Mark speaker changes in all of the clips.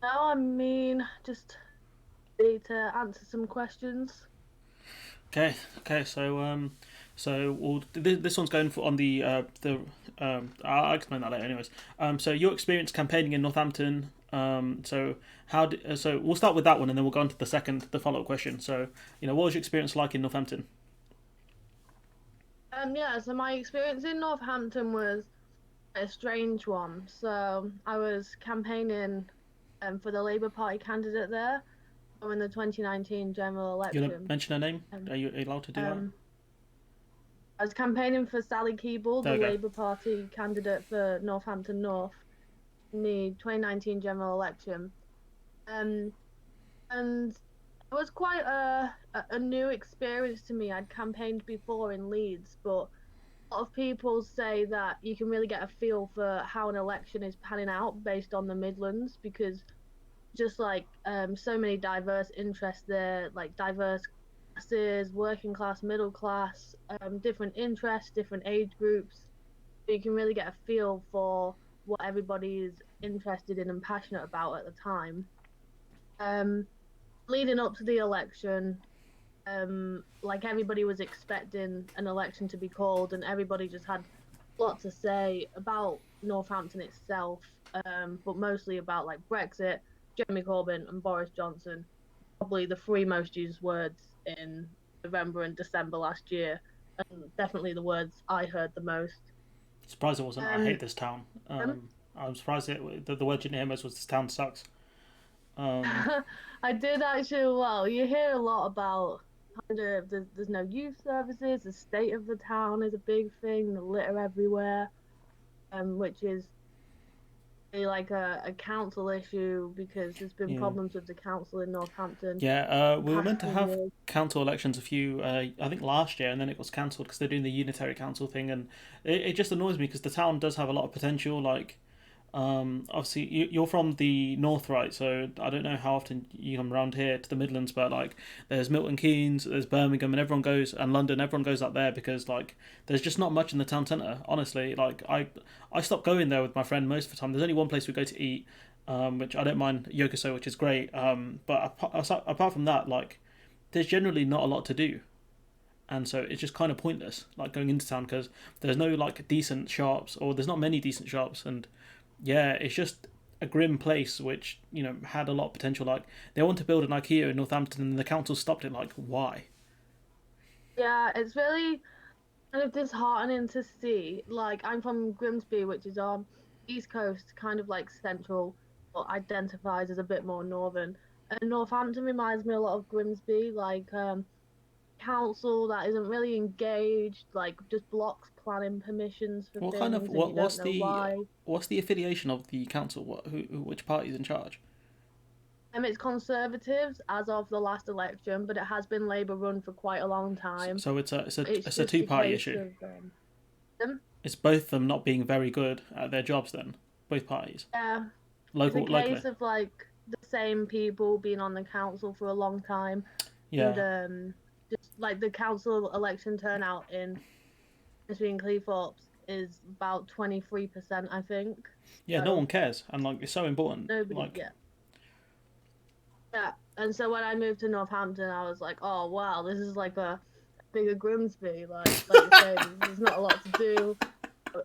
Speaker 1: No, I mean, just ready to answer some questions.
Speaker 2: Okay, okay. This one's going for on the. I'll explain that later, anyways. So your experience campaigning in Northampton. So we'll start with that one, and then we'll go on to the follow up question. So, what was your experience like in Northampton?
Speaker 1: Yeah, so my experience in Northampton was a strange one. So I was campaigning for the Labour Party candidate there in the 2019 general
Speaker 2: You want to
Speaker 1: election.
Speaker 2: mention her name?
Speaker 1: Um,
Speaker 2: Are you allowed to do that?
Speaker 1: um, I was campaigning for Sally Keeble,
Speaker 2: There
Speaker 1: the
Speaker 2: we go.
Speaker 1: Labour Party candidate for Northampton North in the 2019 general election. Um, and it was quite a new experience to me. I'd campaigned before in Leeds, but a lot of people say that you can really get a feel for how an election is panning out based on the Midlands because just like so many diverse interests there, like diverse classes, working class, middle class, different interests, different age groups. So you can really get a feel for what everybody is interested in and passionate about at the time. Um, Leading up to the election, like everybody was expecting an election to be called, and everybody just had a lot to say about Northampton itself, but mostly about like Brexit, Jeremy Corbyn, and Boris Johnson. Probably the three most used words in November and December last year, and definitely the words I heard the most.
Speaker 2: Surprised it wasn't. I
Speaker 1: Um,
Speaker 2: hate this town.
Speaker 1: um,
Speaker 2: I'm surprised the word you didn't hear most was this town sucks. Um,
Speaker 1: I did actually. Well, you hear a lot about kind of there's no youth services. The state of the town is a big thing. The litter everywhere, which is really like a council issue because there's been
Speaker 2: yeah.
Speaker 1: problems with the council in Northampton
Speaker 2: Yeah,
Speaker 1: the
Speaker 2: we were
Speaker 1: past
Speaker 2: meant to
Speaker 1: few
Speaker 2: have
Speaker 1: years.
Speaker 2: council elections I think last year, and then it was cancelled because they're doing the unitary council thing, and it just annoys me because the town does have a lot of potential. Like, obviously you're from the north, right? So I don't know how often you come around here to the Midlands, but like, there's Milton Keynes, there's Birmingham, and London, everyone goes up there because like, there's just not much in the town centre. Honestly, like I stopped going there with my friend most of the time. There's only one place we go to eat, which I don't mind Yokoso, which is great. But apart from that, like, there's generally not a lot to do, and so it's just kind of pointless, like going into town because there's no like decent shops, or there's not many decent shops, and yeah, it's just a grim place which had a lot of potential. Like they want to build an IKEA in Northampton, and the council stopped it. Like why?
Speaker 1: Yeah, it's really kind of disheartening to see. Like I'm from Grimsby, which is on east coast, kind of like central, but identifies as a bit more northern. And Northampton reminds me a lot of Grimsby, like council that isn't really engaged, like just blocks planning permissions for
Speaker 2: What kind of
Speaker 1: things and you don't
Speaker 2: what's
Speaker 1: know
Speaker 2: the
Speaker 1: why.
Speaker 2: what's the affiliation of the council? Which party's in charge?
Speaker 1: It's Conservatives as of the last election, but it has been Labour run for quite a long time.
Speaker 2: So
Speaker 1: It's
Speaker 2: it's a
Speaker 1: just
Speaker 2: two
Speaker 1: a
Speaker 2: party
Speaker 1: case
Speaker 2: issue.
Speaker 1: of them.
Speaker 2: It's both of them not being very good at their jobs. Then both parties,
Speaker 1: Yeah, it's a
Speaker 2: locally.
Speaker 1: case of like the same people being on the council for a long time, and
Speaker 2: Yeah,
Speaker 1: just like the council election turnout in between Cleethorpes is about 23%, I think.
Speaker 2: yeah. No
Speaker 1: So
Speaker 2: one cares, and like it's so important.
Speaker 1: nobody,
Speaker 2: Like
Speaker 1: yeah, yeah. And so when I moved to Northampton, I was like, oh wow, this is like a bigger Grimsby. Like you say, there's not a lot to do.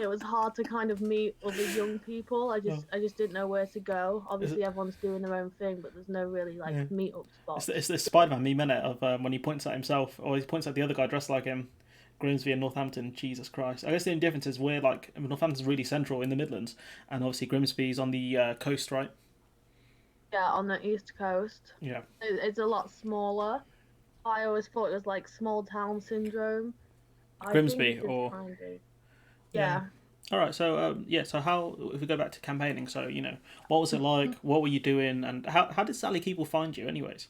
Speaker 1: It was hard to kind of meet other young people. I just didn't know where to go.
Speaker 2: it's,
Speaker 1: Obviously, everyone's doing their own thing, but there's no really like
Speaker 2: yeah.
Speaker 1: meet up
Speaker 2: It's
Speaker 1: spots.
Speaker 2: this Spider-Man meme, innit, of when he points at himself, or he points at the other guy dressed like him. Grimsby and Northampton, Jesus Christ. I guess the only difference is we're like, I mean, Northampton's really central in the Midlands, and obviously Grimsby's on the coast, right?
Speaker 1: Yeah, on the east coast,
Speaker 2: Yeah.
Speaker 1: it's a lot smaller. I always thought it was like small town syndrome. I think
Speaker 2: Grimsby,
Speaker 1: it is
Speaker 2: or
Speaker 1: kind of.
Speaker 2: yeah.
Speaker 1: Yeah.
Speaker 2: All right, so yeah, so how if we go back to campaigning, so what was it like? What were you doing, and how did Sally Keeble find you, anyways?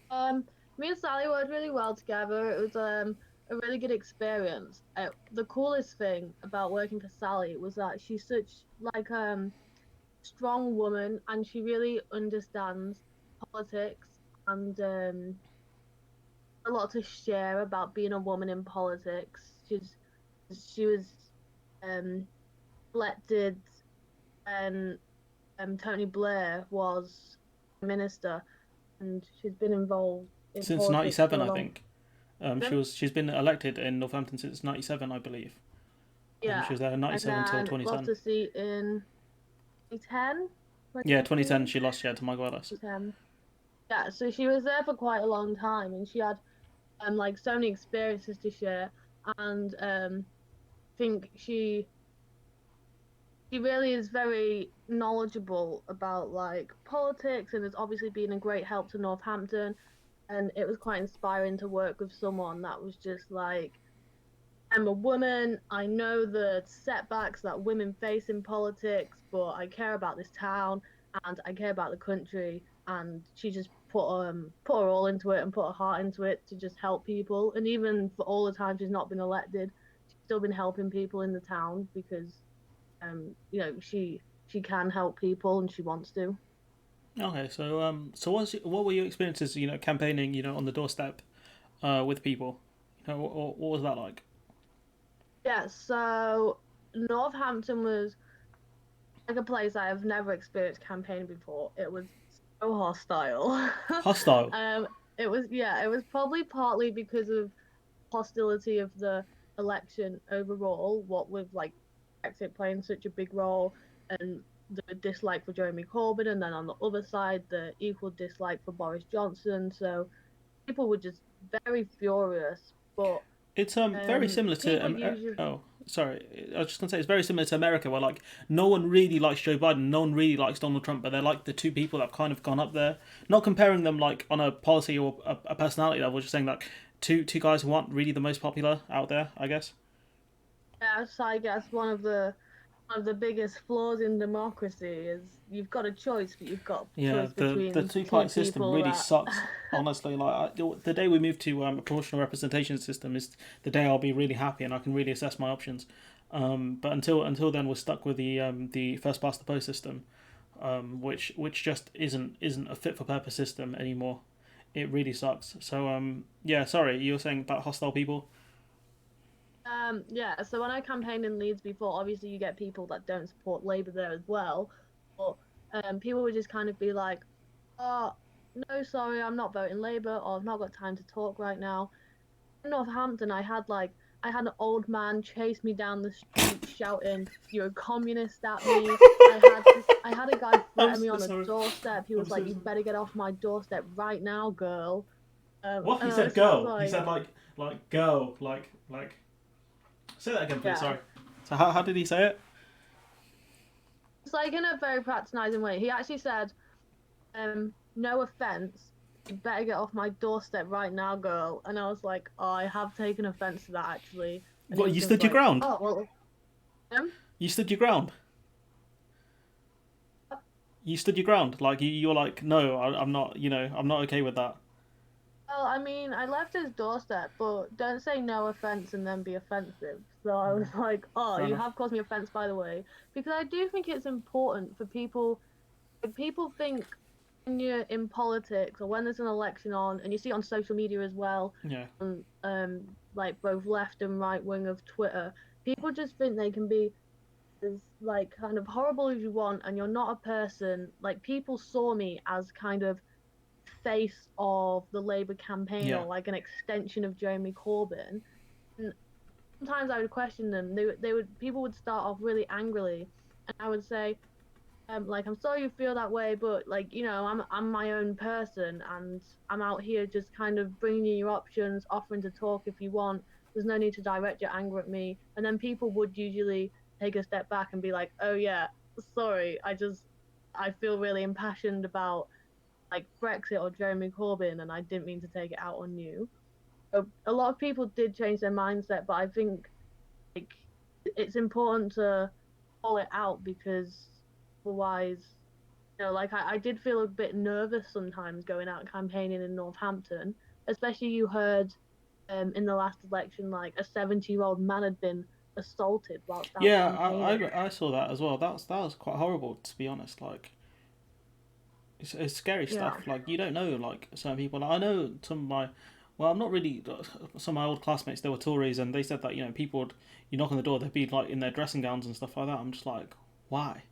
Speaker 1: Um, Me and Sally worked really well together. It was a really good experience. The coolest thing about working for Sally was that she's such like strong woman and she really understands politics and a lot to share about being a woman in politics. She was um elected and Tony Blair was minister, and she's been involved in
Speaker 2: Since
Speaker 1: politics
Speaker 2: '97,
Speaker 1: for a
Speaker 2: I
Speaker 1: long
Speaker 2: think.
Speaker 1: time.
Speaker 2: She's been elected in Northampton since '97, I believe. She
Speaker 1: Yeah,
Speaker 2: was there in
Speaker 1: and
Speaker 2: '97 till
Speaker 1: then lost
Speaker 2: 2010.
Speaker 1: a seat in 2010,
Speaker 2: Yeah, 2010
Speaker 1: 2010.
Speaker 2: she lost, yeah, to Mike Wallace.
Speaker 1: Yeah, so she was there for quite a long time, and she had like so many experiences to share, and think she really is very knowledgeable about like politics and has obviously been a great help to Northampton. And it was quite inspiring to work with someone that was just like, I'm a woman, I know the setbacks that women face in politics, but I care about this town and I care about the country. And she just put her all into it and put her heart into it to just help people. And even for all the time she's not been elected, she's still been helping people in the town because she can help people and she wants to.
Speaker 2: Okay, so what were your experiences, campaigning, on the doorstep, with people? What was that like?
Speaker 1: Yeah, so Northampton was like a place I have never experienced campaigning before. It was so hostile.
Speaker 2: Hostile.
Speaker 1: um, it was probably partly because of hostility of the election overall, what with like Brexit playing such a big role and the dislike for Jeremy Corbyn, and then on the other side, the equal dislike for Boris Johnson. So people were just very furious. But
Speaker 2: It's very similar to
Speaker 1: people usually,
Speaker 2: oh, sorry, I was just gonna say it's very similar to America, where like no one really likes Joe Biden, no one really likes Donald Trump, but they're like the two people that have kind of gone up there. Not comparing them like on a policy or a personality level, just saying like two guys who aren't really the most popular out there, I guess.
Speaker 1: yes, I guess one of the biggest flaws in democracy is you've got a choice, but you've got a
Speaker 2: Yeah,
Speaker 1: choice
Speaker 2: the
Speaker 1: between
Speaker 2: two
Speaker 1: two
Speaker 2: party system
Speaker 1: people
Speaker 2: really
Speaker 1: that
Speaker 2: sucks. Honestly, the day we move to a proportional representation system is the day I'll be really happy and I can really assess my options. But until then, we're stuck with the first past the post system, which just isn't a fit for purpose system anymore. It really sucks. So yeah, sorry, you were saying about hostile people.
Speaker 1: yeah, so when I campaigned in Leeds before, obviously you get people that don't support Labour there as well. But people would just kind of be like, oh, no, sorry, I'm not voting Labour, or I've not got time to talk right now. In Northampton, I had an old man chase me down the street shouting, "You're a communist" at me. I had a guy
Speaker 2: I'm
Speaker 1: threaten me
Speaker 2: so
Speaker 1: on a
Speaker 2: sorry.
Speaker 1: doorstep. He
Speaker 2: I'm
Speaker 1: was like,
Speaker 2: so
Speaker 1: "You
Speaker 2: sorry.
Speaker 1: better get off my doorstep right now, girl."
Speaker 2: What he
Speaker 1: And I
Speaker 2: said?
Speaker 1: was just
Speaker 2: Girl. He
Speaker 1: like,
Speaker 2: said like girl like. Say that again, please.
Speaker 1: yeah.
Speaker 2: Sorry. So how did he say it?
Speaker 1: It's like in a very patronizing way. He actually said, no offense, you better get off my doorstep right now, girl. And I was like, oh, I have taken offense to that actually. And he
Speaker 2: What,
Speaker 1: was
Speaker 2: you
Speaker 1: just
Speaker 2: stood your
Speaker 1: like,
Speaker 2: ground?
Speaker 1: oh, well,
Speaker 2: You stood your ground. You stood your ground. Like you're like, no, I'm not. I'm not okay with that.
Speaker 1: well, I mean, I left his doorstep, but don't say no offense and then be offensive. So I was like, oh,
Speaker 2: Fair
Speaker 1: you
Speaker 2: enough.
Speaker 1: have caused me offense, by the way, because I do think it's important for people. If people think when you're in politics or when there's an election on, and you see it on social media as well,
Speaker 2: Yeah.
Speaker 1: on like both left and right wing of Twitter, people just think they can be as like kind of horrible as you want, and you're not a person. Like people saw me as kind of face of the Labour campaign
Speaker 2: Yeah.
Speaker 1: or like an extension of Jeremy Corbyn. And sometimes I would question them. They would people would start off really angrily, and I would say, like I'm sorry you feel that way, but like I'm my own person, and I'm out here just kind of bringing you your options, offering to talk if you want. There's no need to direct your anger at me. And then people would usually take a step back and be like, oh yeah, sorry, I feel really impassioned about like Brexit or Jeremy Corbyn, and I didn't mean to take it out on you. So a lot of people did change their mindset, but I think like it's important to call it out because otherwise, like I did feel a bit nervous sometimes going out campaigning in Northampton, especially you heard in the last election like a 70-year-old man had been assaulted whilst out
Speaker 2: Yeah,
Speaker 1: campaigning.
Speaker 2: I saw that as well. That was quite horrible, to be honest. Like it's scary
Speaker 1: Yeah.
Speaker 2: stuff. Like you don't know like certain people. Like, I know some of my, well, I'm not really, some of my old classmates. They were Tories, and they said that people would, you knock on the door, they'd be like in their dressing gowns and stuff like that. I'm just like, why?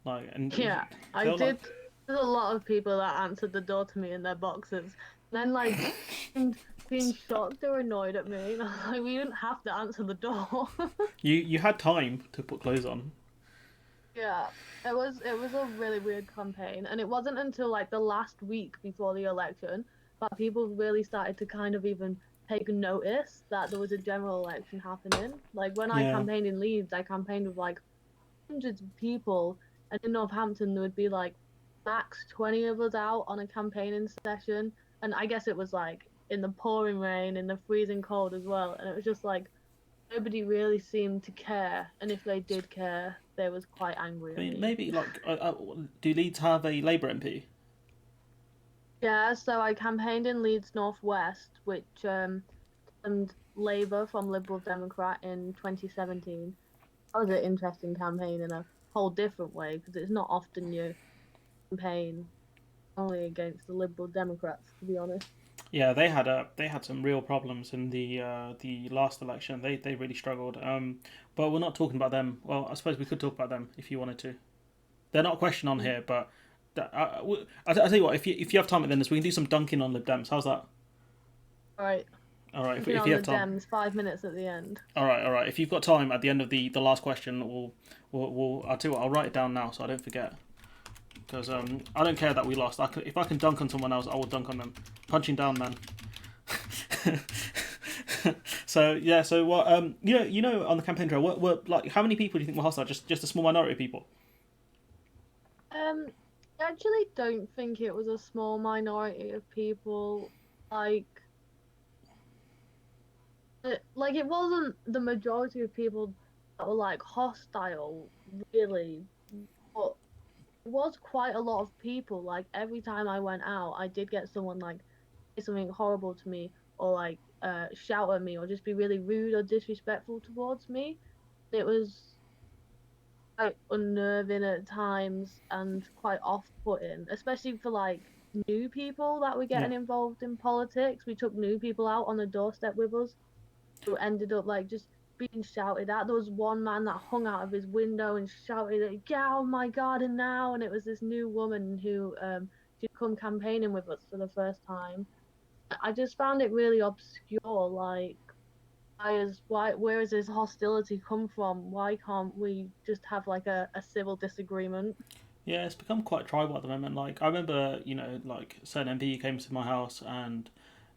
Speaker 2: Like, and
Speaker 1: Yeah, I
Speaker 2: they were like,
Speaker 1: did. There's a lot of people that answered the door to me in their boxes. And then like seemed being shocked or annoyed at me. And I was like, we didn't have to answer the door.
Speaker 2: you had time to put clothes on.
Speaker 1: Yeah, it was a really weird campaign, and it wasn't until like the last week before the election that people really started to kind of even take notice that there was a general election happening. Like when I
Speaker 2: Yeah,
Speaker 1: campaigned in Leeds, I campaigned with like hundreds of people, and in Northampton there would be like max 20 of us out on a campaigning session, and I guess it was like in the pouring rain, in the freezing cold as well, and it was just like nobody really seemed to care, and if they did care, they was quite angry
Speaker 2: I
Speaker 1: at
Speaker 2: mean,
Speaker 1: me.
Speaker 2: maybe like, do Leeds have a Labour MP?
Speaker 1: Yeah, so I campaigned in Leeds Northwest, which and Labour from Liberal Democrat in 2017. That was an interesting campaign in a whole different way because it's not often you campaign only against the Liberal Democrats, to be honest.
Speaker 2: Yeah, they had some real problems in the last election. They really struggled. But we're not talking about them. Well, I suppose we could talk about them if you wanted to. They're not a question on
Speaker 1: Mm.
Speaker 2: here, but I tell you what, if you have time at the end of this, we can do some dunking on Lib Dems. How's that?
Speaker 1: All right,
Speaker 2: All right,
Speaker 1: thinking
Speaker 2: if
Speaker 1: on
Speaker 2: you
Speaker 1: the
Speaker 2: have time.
Speaker 1: Dems, 5 minutes at the end.
Speaker 2: All right, all right. If you've got time at the end of the last question, I'll tell you what. I'll write it down now so I don't forget. Because I don't care that we lost. If I can dunk on someone else, I will dunk on them. Punching down, man. So yeah, so what? You know, on the campaign trail, what like how many people do you think were hostile? Just a small minority of people.
Speaker 1: I actually don't think it was a small minority of people. Like, like it wasn't the majority of people that were like hostile, really, but it was quite a lot of people. Like every time I went out, I did get someone like say something horrible to me or like shout at me or just be really rude or disrespectful towards me. It was quite unnerving at times and quite off-putting, especially for like new people that were
Speaker 2: Yeah,
Speaker 1: getting involved in politics. We took new people out on the doorstep with us who ended up like just being shouted at. There was one man that hung out of his window and shouted, "Get out of my garden now!" And it was this new woman who she'd come campaigning with us for the first time. I just found it really obscure. Like, where is this hostility come from? Why can't we just have like a civil disagreement?
Speaker 2: yeah. It's become quite tribal at the moment. Like I remember, like certain MP came to my house and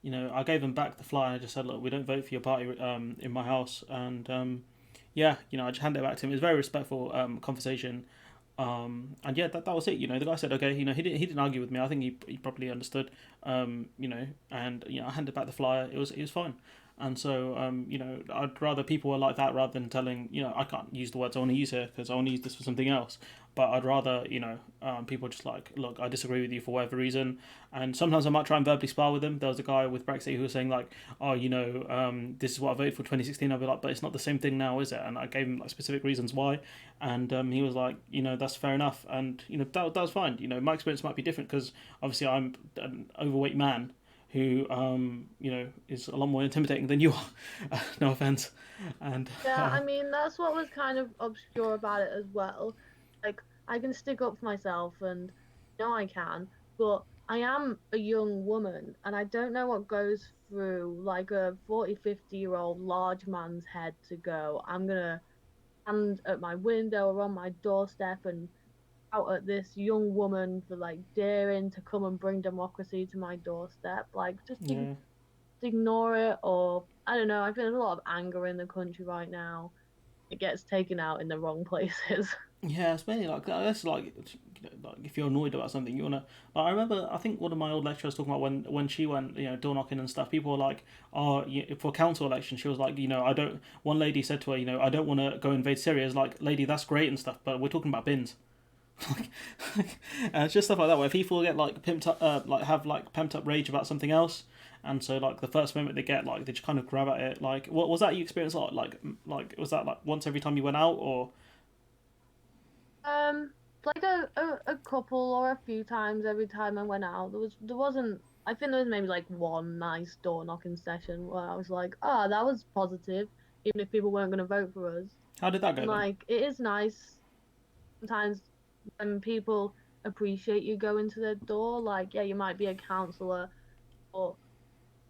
Speaker 2: I gave them back the flyer. I just said, look, we don't vote for your party in my house, and yeah, I just handed it back to him. It was a very respectful conversation. And yeah, that was it. The guy said, okay, he didn't argue with me. I think he probably understood. And I handed back the flyer. It was fine. And so, I'd rather people were like that rather than telling, I can't use the words I want to use here because I want to use this for something else. But I'd rather, people just like, look, I disagree with you for whatever reason. And sometimes I might try and verbally spar with them. There was a guy with Brexit who was saying like, oh, this is what I voted for 2016. I'd be like, but it's not the same thing now, is it? And I gave him like specific reasons why, and he was like, that's fair enough, and that was fine. My experience might be different because obviously I'm an overweight man who is a lot more intimidating than you are. No offense, and
Speaker 1: Yeah, I mean, that's what was kind of obscure about it as well. Like, I can stick up for myself and I can, but I am a young woman and I don't know what goes through like a 40, 50-year-old large man's head to go, I'm gonna stand at my window or on my doorstep and out at this young woman for like daring to come and bring democracy to my doorstep. Like,
Speaker 2: yeah,
Speaker 1: ignore it, or I don't know. I feel there's a lot of anger in the country right now. It gets taken out in the wrong places.
Speaker 2: yeah, it's mainly like that's like if you're annoyed about something, you wanna. Like, I remember, I think one of my old lecturers talking about when she went, door knocking and stuff. People were like, "Oh, for council election," she was like, I don't. One lady said to her, "I don't want to go invade Syria." It's like, lady, that's great and stuff, but we're talking about bins. And it's just stuff like that where people get like pimped up, like have like pumped up rage about something else, and so like the first moment they get, like they just kind of grab at it. Like, what was that you experienced? Like was that like once every time you went out, or
Speaker 1: Um, like a couple or a few times every time I went out. There wasn't. I think there was maybe like one nice door knocking session where I was like, oh, that was positive, even if people weren't going to vote for us.
Speaker 2: how did that go
Speaker 1: And
Speaker 2: then?
Speaker 1: like, it is nice sometimes. when people appreciate you going to their door. Like, yeah, you might be a councillor, but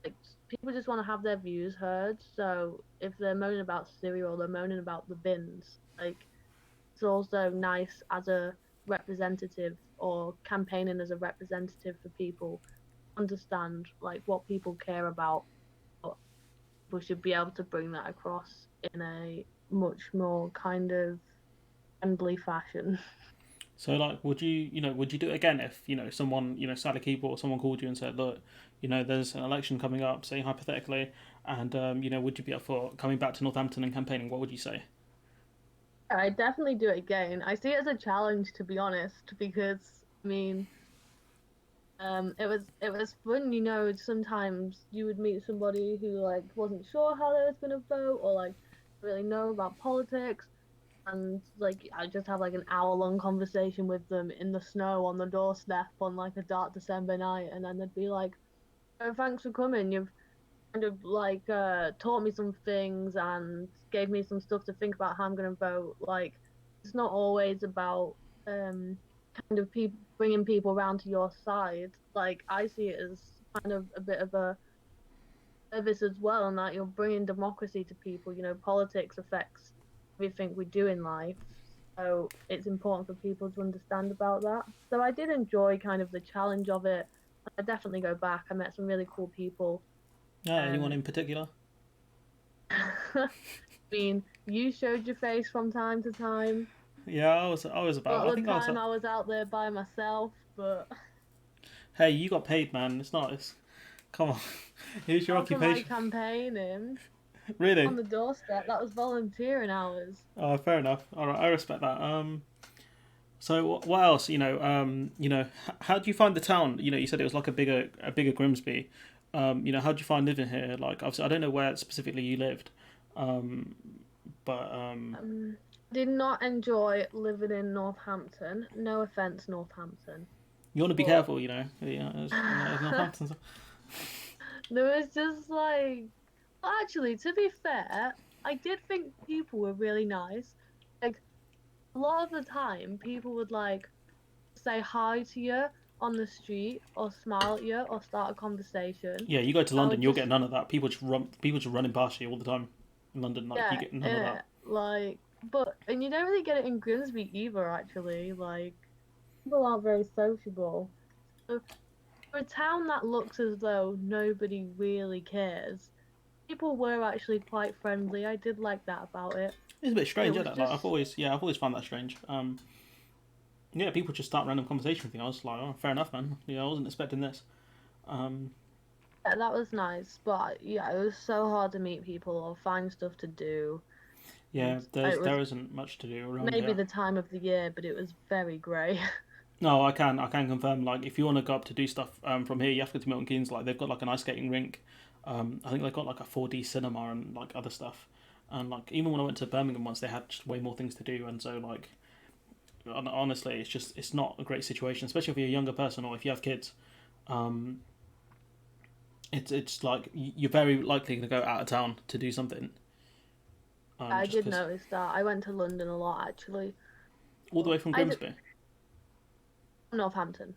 Speaker 1: like people just want to have their views heard. So if they're moaning about cereal, they're moaning about the bins. Like, it's also nice as a representative or campaigning as a representative for people understand like what people care about. But people should be able to bring that across in a much more kind of friendly fashion.
Speaker 2: So like, would you do it again if someone sat a keyboard, someone called you and said, look, there's an election coming up, say hypothetically, and would you be up for coming back to Northampton and campaigning? What would you say?
Speaker 1: I definitely do it again. I see it as a challenge, to be honest, because I mean, it was fun. Sometimes you would meet somebody who like wasn't sure how they was gonna vote or like really know about politics, and like I just have like an hour-long conversation with them in the snow on the doorstep on like a dark December night, and then they'd be like, "Oh, thanks for coming. You've kind of like taught me some things and gave me some stuff to think about how I'm gonna vote." Like it's not always about kind of people bringing people around to your side. Like I see it as kind of a bit of a service as well, and that you're bringing democracy to people. Politics affects everything we do in life, so it's important for people to understand about that. So I did enjoy kind of the challenge of it. I definitely go back. I met some really cool people.
Speaker 2: Anyone
Speaker 1: Um,
Speaker 2: in particular?
Speaker 1: I mean, you showed your face from time to time.
Speaker 2: Yeah, I was
Speaker 1: A
Speaker 2: about.
Speaker 1: lot
Speaker 2: I
Speaker 1: of the
Speaker 2: think I was.
Speaker 1: time I was out there by myself, but
Speaker 2: Hey, you got paid, man. It's not. Come on. Here's your
Speaker 1: not for my
Speaker 2: occupation.
Speaker 1: campaigning
Speaker 2: Really?
Speaker 1: on the doorstep. That was volunteering hours.
Speaker 2: Oh, fair enough. All right, I respect that. So what else? How do you find the town? You said it was like a bigger Grimsby. How do you find living here? Like, obviously, I don't know where specifically you lived, um, but
Speaker 1: Um, did not enjoy living in Northampton. No offense, Northampton,
Speaker 2: you want to be
Speaker 1: but
Speaker 2: careful. It's Northampton.
Speaker 1: there was just like, well, actually, to be fair, I did think people were really nice. Like a lot of the time, people would like say hi to you on the street or smile at you or start a conversation.
Speaker 2: Yeah, you go to
Speaker 1: I
Speaker 2: London,
Speaker 1: would
Speaker 2: you'll get
Speaker 1: just,
Speaker 2: none of that. People just running past you all the time in London. Like, you
Speaker 1: yeah,
Speaker 2: get none of that.
Speaker 1: like, and you don't really get it in Grimsby either, actually. Like, people aren't very sociable. So, for a town that looks as though nobody really cares, people were actually quite friendly. I did like that about it.
Speaker 2: It's a bit
Speaker 1: It
Speaker 2: strange, isn't
Speaker 1: was
Speaker 2: it? Like, I've
Speaker 1: just,
Speaker 2: always, yeah, I've always found that strange. Yeah, people just start random conversation with you. I was like, oh, fair enough, man. Yeah, I wasn't expecting this. Um,
Speaker 1: yeah, that was nice. But yeah, it was so hard to meet people or find stuff to do.
Speaker 2: yeah,
Speaker 1: And it
Speaker 2: there
Speaker 1: was
Speaker 2: isn't much to do around
Speaker 1: maybe
Speaker 2: here.
Speaker 1: the time of the year, but it was very grey.
Speaker 2: No, I can confirm. Like, if you want to go up to do stuff from here, you have to go to Milton Keynes. Like, they've got like an ice skating rink. I think they've got like a 4D cinema and like other stuff. And like, even when I went to Birmingham once, they had just way more things to do. And so like, honestly, it's not a great situation, especially if you're a younger person or if you have kids. Um, it's like you're very likely going to go out of town to do something.
Speaker 1: I
Speaker 2: Just
Speaker 1: did
Speaker 2: because
Speaker 1: notice that. I went to London a lot actually.
Speaker 2: all the
Speaker 1: But
Speaker 2: way from
Speaker 1: I did
Speaker 2: Grimsby.
Speaker 1: Northampton.